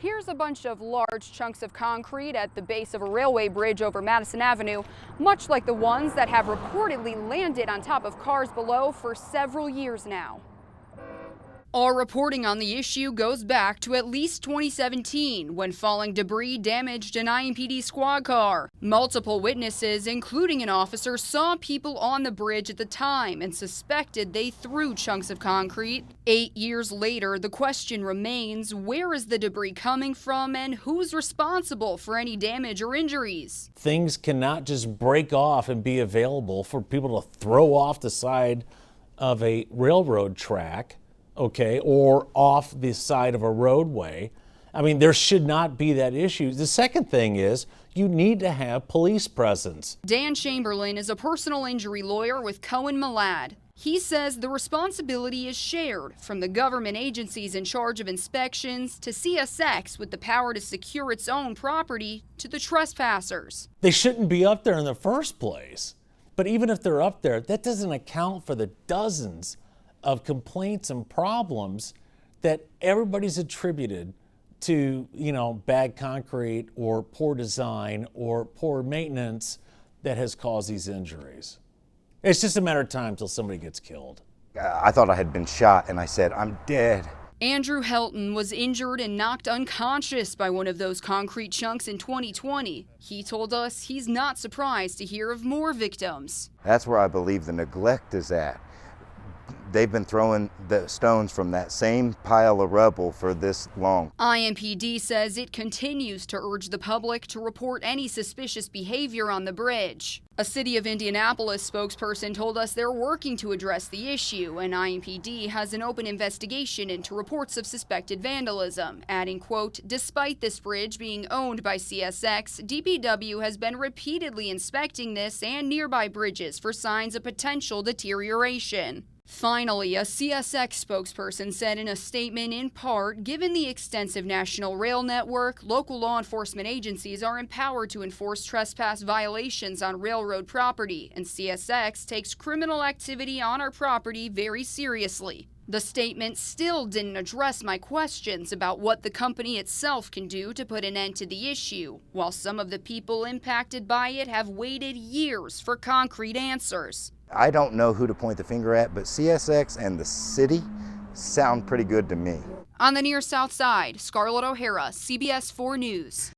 Here's a bunch of large chunks of concrete at the base of a railway bridge over Madison Avenue, much like the ones that have reportedly landed on top of cars below for several years now. Our reporting on the issue goes back to at least 2017, when falling debris damaged an IMPD squad car. Multiple witnesses, including an officer, saw people on the bridge at the time and suspected they threw chunks of concrete. 8 years later, the question remains, where is the debris coming from and who's responsible for any damage or injuries? Things cannot just break off and be available for people to throw off the side of a railroad track. Okay, or off the side of a roadway. I mean, there should not be that issue. The second thing is you need to have police presence. Dan Chamberlain is a personal injury lawyer with Cohen Malad. He says the responsibility is shared, from the government agencies in charge of inspections to CSX with the power to secure its own property to the trespassers. They shouldn't be up there in the first place. But even if they're up there, that doesn't account for the dozens of complaints and problems that everybody's attributed to, bad concrete or poor design or poor maintenance that has caused these injuries. It's just a matter of time till somebody gets killed. I thought I had been shot and I said, I'm dead. Andrew Helton was injured and knocked unconscious by one of those concrete chunks in 2020. He told us he's not surprised to hear of more victims. That's where I believe the neglect is at. They've been throwing the stones from that same pile of rubble for this long. IMPD says it continues to urge the public to report any suspicious behavior on the bridge. A City of Indianapolis spokesperson told us they're working to address the issue, and IMPD has an open investigation into reports of suspected vandalism, adding, quote, despite this bridge being owned by CSX, DPW has been repeatedly inspecting this and nearby bridges for signs of potential deterioration. Finally, a CSX spokesperson said in a statement, in part, given the extensive national rail network, local law enforcement agencies are empowered to enforce trespass violations on railroad property, and CSX takes criminal activity on our property very seriously. The statement still didn't address my questions about what the company itself can do to put an end to the issue, while some of the people impacted by it have waited years for concrete answers. I don't know who to point the finger at, but CSX and the city sound pretty good to me. On the near South Side, Scarlett O'Hara, CBS 4 News.